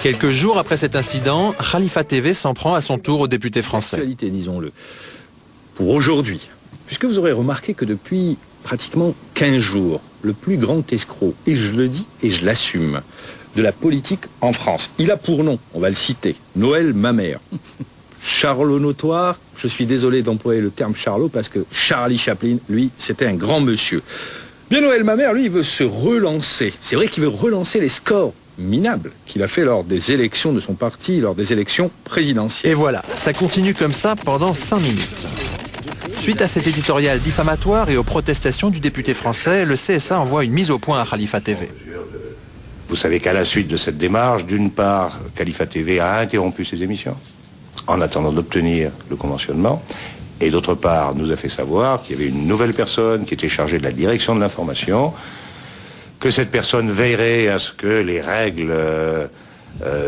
Quelques jours après cet incident, Khalifa TV s'en prend à son tour aux députés français. Actualité, disons-le, pour aujourd'hui, puisque vous aurez remarqué que depuis pratiquement 15 jours, le plus grand escroc, et je le dis et je l'assume, de la politique en France, il a pour nom, on va le citer, Noël Mamère. Charlot notoire, je suis désolé d'employer le terme Charlot parce que Charlie Chaplin, lui, c'était un grand monsieur. Bien Noël Mamère, lui, il veut se relancer. C'est vrai qu'il veut relancer les scores minables qu'il a fait lors des élections de son parti, lors des élections présidentielles. Et voilà, ça continue comme ça pendant 5 minutes. Suite à cet éditorial diffamatoire et aux protestations du député français, le CSA envoie une mise au point à Khalifa TV. Vous savez qu'à la suite de cette démarche, d'une part, Khalifa TV a interrompu ses émissions en attendant d'obtenir le conventionnement, et d'autre part, nous a fait savoir qu'il y avait une nouvelle personne qui était chargée de la direction de l'information, que cette personne veillerait à ce que les règles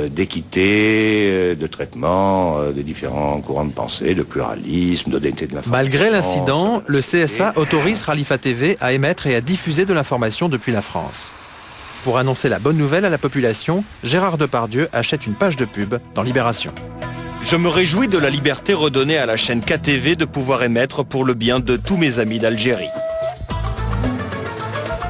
d'équité, de traitement des différents courants de pensée, de pluralisme, d'honnêteté de l'information... Malgré l'incident, le CSA autorise Khalifa TV à émettre et à diffuser de l'information depuis la France. Pour annoncer la bonne nouvelle à la population, Gérard Depardieu achète une page de pub dans Libération. Je me réjouis de la liberté redonnée à la chaîne KTV de pouvoir émettre pour le bien de tous mes amis d'Algérie.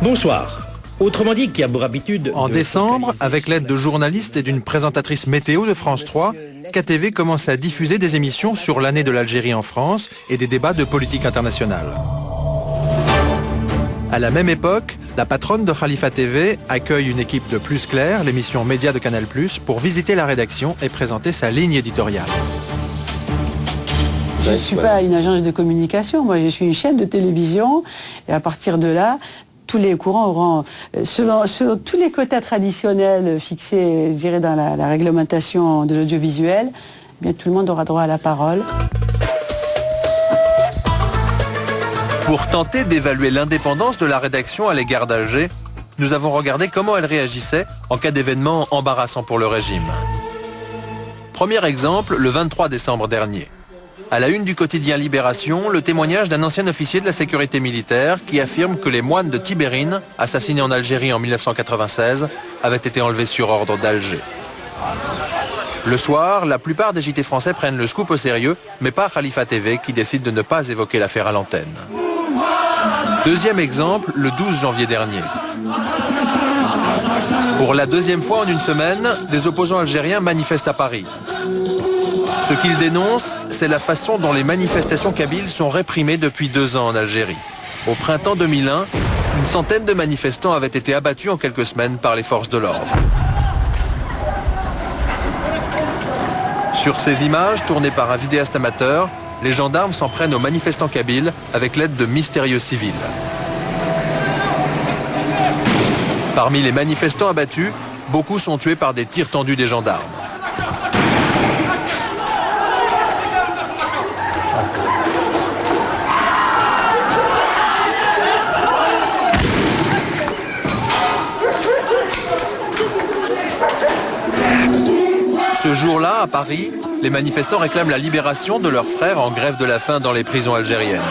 Bonsoir. Autrement dit, qui a pour habitude... En décembre, avec l'aide de journalistes et d'une présentatrice météo de France 3, KTV commence à diffuser des émissions sur l'année de l'Algérie en France et des débats de politique internationale. À la même époque, la patronne de Khalifa TV accueille une équipe de Plus Clair, l'émission média de Canal+, pour visiter la rédaction et présenter sa ligne éditoriale. Je ne suis pas une agence de communication, moi je suis une chaîne de télévision et à partir de là, tous les courants auront, selon tous les quotas traditionnels fixés, je dirais, dans la réglementation de l'audiovisuel, eh bien tout le monde aura droit à la parole. Pour tenter d'évaluer l'indépendance de la rédaction à l'égard d'Alger, nous avons regardé comment elle réagissait en cas d'événement embarrassant pour le régime. Premier exemple, le 23 décembre dernier. À la une du quotidien Libération, le témoignage d'un ancien officier de la sécurité militaire qui affirme que les moines de Tibérine, assassinés en Algérie en 1996, avaient été enlevés sur ordre d'Alger. Le soir, la plupart des JT français prennent le scoop au sérieux, mais pas Khalifa TV qui décide de ne pas évoquer l'affaire à l'antenne. Deuxième exemple, le 12 janvier dernier. Pour la deuxième fois en une semaine, des opposants algériens manifestent à Paris. Ce qu'ils dénoncent, c'est la façon dont les manifestations kabyles sont réprimées depuis 2 ans en Algérie. Au printemps 2001, une centaine de manifestants avaient été abattus en quelques semaines par les forces de l'ordre. Sur ces images, tournées par un vidéaste amateur, les gendarmes s'en prennent aux manifestants kabyles avec l'aide de mystérieux civils. Parmi les manifestants abattus, beaucoup sont tués par des tirs tendus des gendarmes. Ce jour-là, à Paris, les manifestants réclament la libération de leurs frères en grève de la faim dans les prisons algériennes.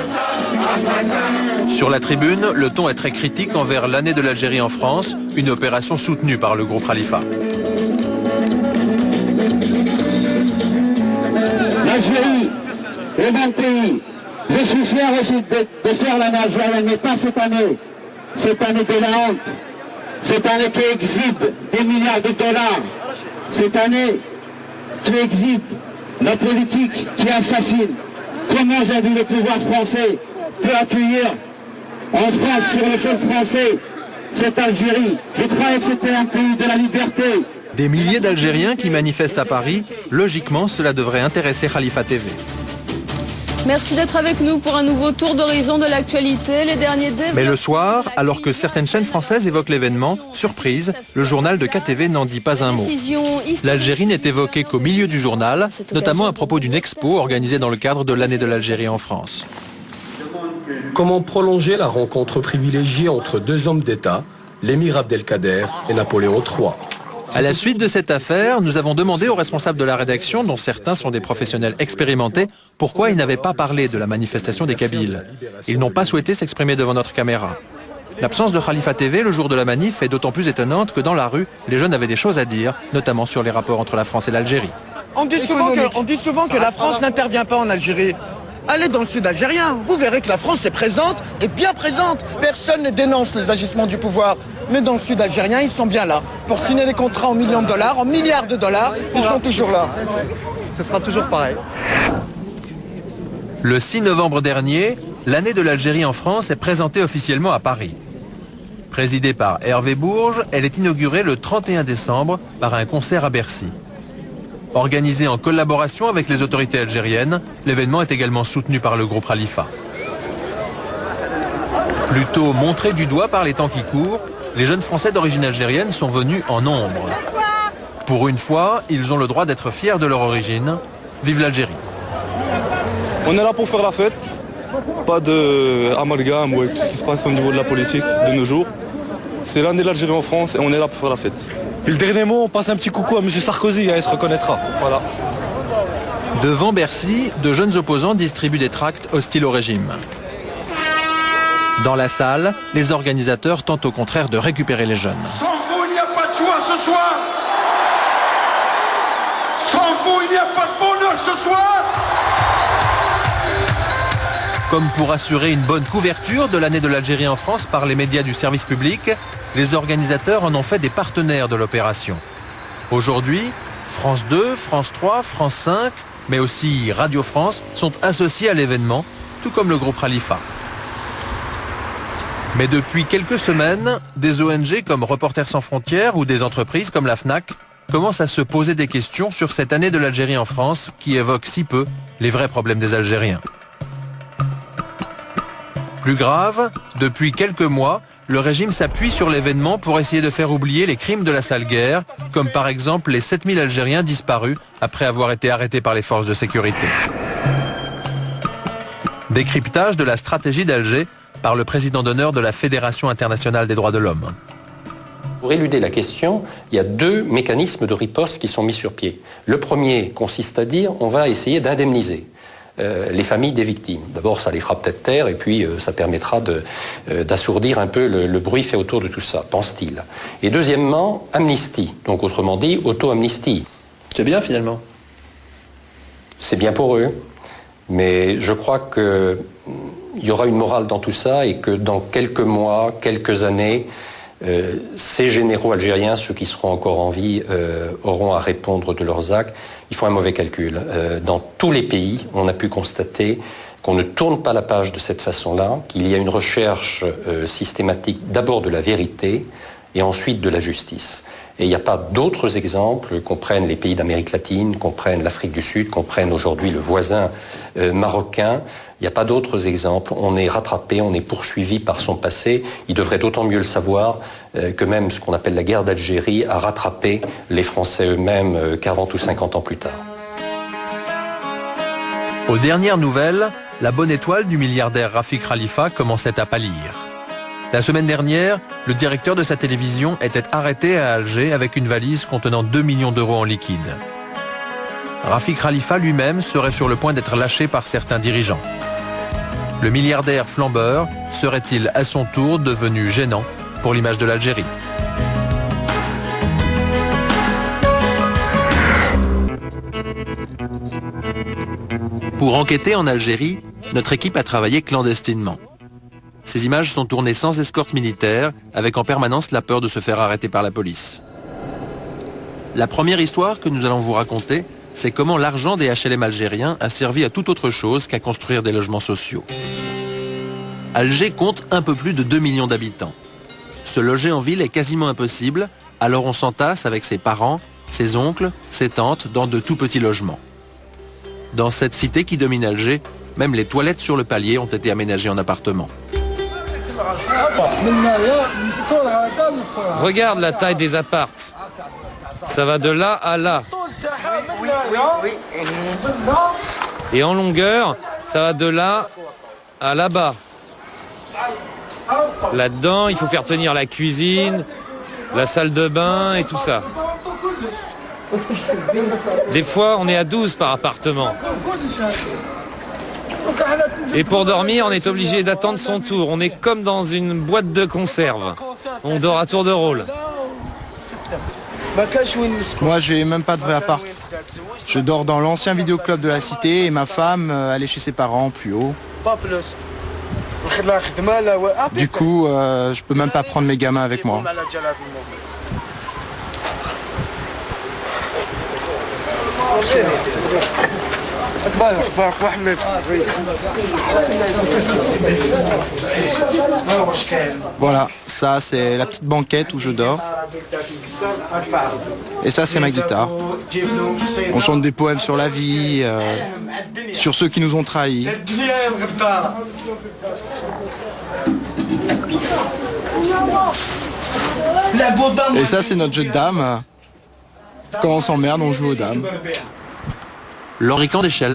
Sur la tribune, le ton est très critique envers l'année de l'Algérie en France, une opération soutenue par le groupe Khalifa. L'Algérie est mon pays. Je suis fier aussi de faire la nage algérienne, mais pas cette année. Cette année de la honte. Cette année qui exhibe des milliards de dollars. Cette année qui exhibe la politique qui assassine. Comment aujourd'hui le pouvoir français peut accueillir en France, sur le sol français, cette Algérie? Je croyais que c'était un pays de la liberté. Des milliers d'Algériens qui manifestent à Paris, logiquement cela devrait intéresser Khalifa TV. Merci d'être avec nous pour un nouveau tour d'horizon de l'actualité. Les derniers développements... Mais le soir, alors que certaines chaînes françaises évoquent l'événement, surprise, le journal de KTV n'en dit pas un mot. L'Algérie n'est évoquée qu'au milieu du journal, notamment à propos d'une expo organisée dans le cadre de l'année de l'Algérie en France. Comment prolonger la rencontre privilégiée entre 2 hommes d'État, l'émir Abdelkader et Napoléon III? À la suite de cette affaire, nous avons demandé aux responsables de la rédaction, dont certains sont des professionnels expérimentés, pourquoi ils n'avaient pas parlé de la manifestation des Kabyles. Ils n'ont pas souhaité s'exprimer devant notre caméra. L'absence de Khalifa TV le jour de la manif est d'autant plus étonnante que dans la rue, les jeunes avaient des choses à dire, notamment sur les rapports entre la France et l'Algérie. On dit souvent que la France n'intervient pas en Algérie. Allez dans le sud algérien, vous verrez que la France est présente et bien présente. Personne ne dénonce les agissements du pouvoir. Mais dans le sud algérien, ils sont bien là. Pour signer les contrats en millions de dollars, en milliards de dollars, ils sont toujours là. Ce sera toujours pareil. Le 6 novembre dernier, l'année de l'Algérie en France est présentée officiellement à Paris. Présidée par Hervé Bourges, elle est inaugurée le 31 décembre par un concert à Bercy. Organisé en collaboration avec les autorités algériennes, l'événement est également soutenu par le groupe Khalifa. Plutôt montrés du doigt par les temps qui courent, les jeunes Français d'origine algérienne sont venus en nombre. Pour une fois, ils ont le droit d'être fiers de leur origine. Vive l'Algérie! On est là pour faire la fête, pas d'amalgame ou tout ce qui se passe au niveau de la politique de nos jours. C'est l'année de l'Algérie en France et on est là pour faire la fête. Puis le dernier mot, on passe un petit coucou à M. Sarkozy, il se reconnaîtra. Voilà. Devant Bercy, de jeunes opposants distribuent des tracts hostiles au régime. Dans la salle, les organisateurs tentent au contraire de récupérer les jeunes. Sans vous, il n'y a pas de joie ce soir. Sans vous, il n'y a pas de bonheur ce soir. Comme pour assurer une bonne couverture de l'année de l'Algérie en France par les médias du service public, les organisateurs en ont fait des partenaires de l'opération. Aujourd'hui, France 2, France 3, France 5, mais aussi Radio France sont associés à l'événement, tout comme le groupe Khalifa. Mais depuis quelques semaines, des ONG comme Reporters sans frontières ou des entreprises comme la Fnac commencent à se poser des questions sur cette année de l'Algérie en France qui évoque si peu les vrais problèmes des Algériens. Plus grave, depuis quelques mois, le régime s'appuie sur l'événement pour essayer de faire oublier les crimes de la sale guerre, comme par exemple les 7000 Algériens disparus après avoir été arrêtés par les forces de sécurité. Décryptage de la stratégie d'Alger par le président d'honneur de la Fédération internationale des droits de l'homme. Pour éluder la question, il y a deux mécanismes de riposte qui sont mis sur pied. Le premier consiste à dire on va essayer d'indemniser les familles des victimes. D'abord, ça les fera peut-être taire et puis ça permettra d'assourdir un peu le bruit fait autour de tout ça, pense-t-il. Et deuxièmement, amnistie, donc autrement dit, auto-amnistie. C'est bien finalement. C'est bien pour eux, mais je crois qu'il y aura une morale dans tout ça et que dans quelques mois, quelques années, ces généraux algériens, ceux qui seront encore en vie, auront à répondre de leurs actes. Ils font un mauvais calcul. Dans tous les pays, on a pu constater qu'on ne tourne pas la page de cette façon-là, qu'il y a une recherche systématique d'abord de la vérité et ensuite de la justice. Et il n'y a pas d'autres exemples, qu'on prenne les pays d'Amérique latine, qu'on prenne l'Afrique du Sud, qu'on prenne aujourd'hui le voisin marocain. Il n'y a pas d'autres exemples. On est rattrapé, on est poursuivi par son passé. Il devrait d'autant mieux le savoir que même ce qu'on appelle la guerre d'Algérie a rattrapé les Français eux-mêmes 40 ou 50 ans plus tard. Aux dernières nouvelles, la bonne étoile du milliardaire Rafik Khalifa commençait à pâlir. La semaine dernière, le directeur de sa télévision était arrêté à Alger avec une valise contenant 2 millions d'euros en liquide. Rafik Khalifa lui-même serait sur le point d'être lâché par certains dirigeants. Le milliardaire flambeur serait-il à son tour devenu gênant pour l'image de l'Algérie ? Pour enquêter en Algérie, notre équipe a travaillé clandestinement. Ces images sont tournées sans escorte militaire, avec en permanence la peur de se faire arrêter par la police. La première histoire que nous allons vous raconter, c'est comment l'argent des HLM algériens a servi à toute autre chose qu'à construire des logements sociaux. Alger compte un peu plus de 2 millions d'habitants. Se loger en ville est quasiment impossible, alors on s'entasse avec ses parents, ses oncles, ses tantes dans de tout petits logements. Dans cette cité qui domine Alger, même les toilettes sur le palier ont été aménagées en appartements. Regarde la taille des appartes. Ça va de là à là. Et en longueur, ça va de là à là-bas. Là-dedans, il faut faire tenir la cuisine, la salle de bain et tout ça. Des fois, on est à 12 par appartement. Et pour dormir, on est obligé d'attendre son tour. On est comme dans une boîte de conserve. On dort à tour de rôle. Moi, j'ai même pas de vrai appart. Je dors dans l'ancien vidéoclub de la cité et ma femme, elle est chez ses parents, plus haut. Du coup, je peux même pas prendre mes gamins avec moi. Voilà, ça c'est la petite banquette où je dors. Et ça c'est ma guitare. On chante des poèmes sur la vie, sur ceux qui nous ont trahis. Et ça c'est notre jeu de dames. Quand on s'emmerde, on joue aux dames. L'Henri d'échelle.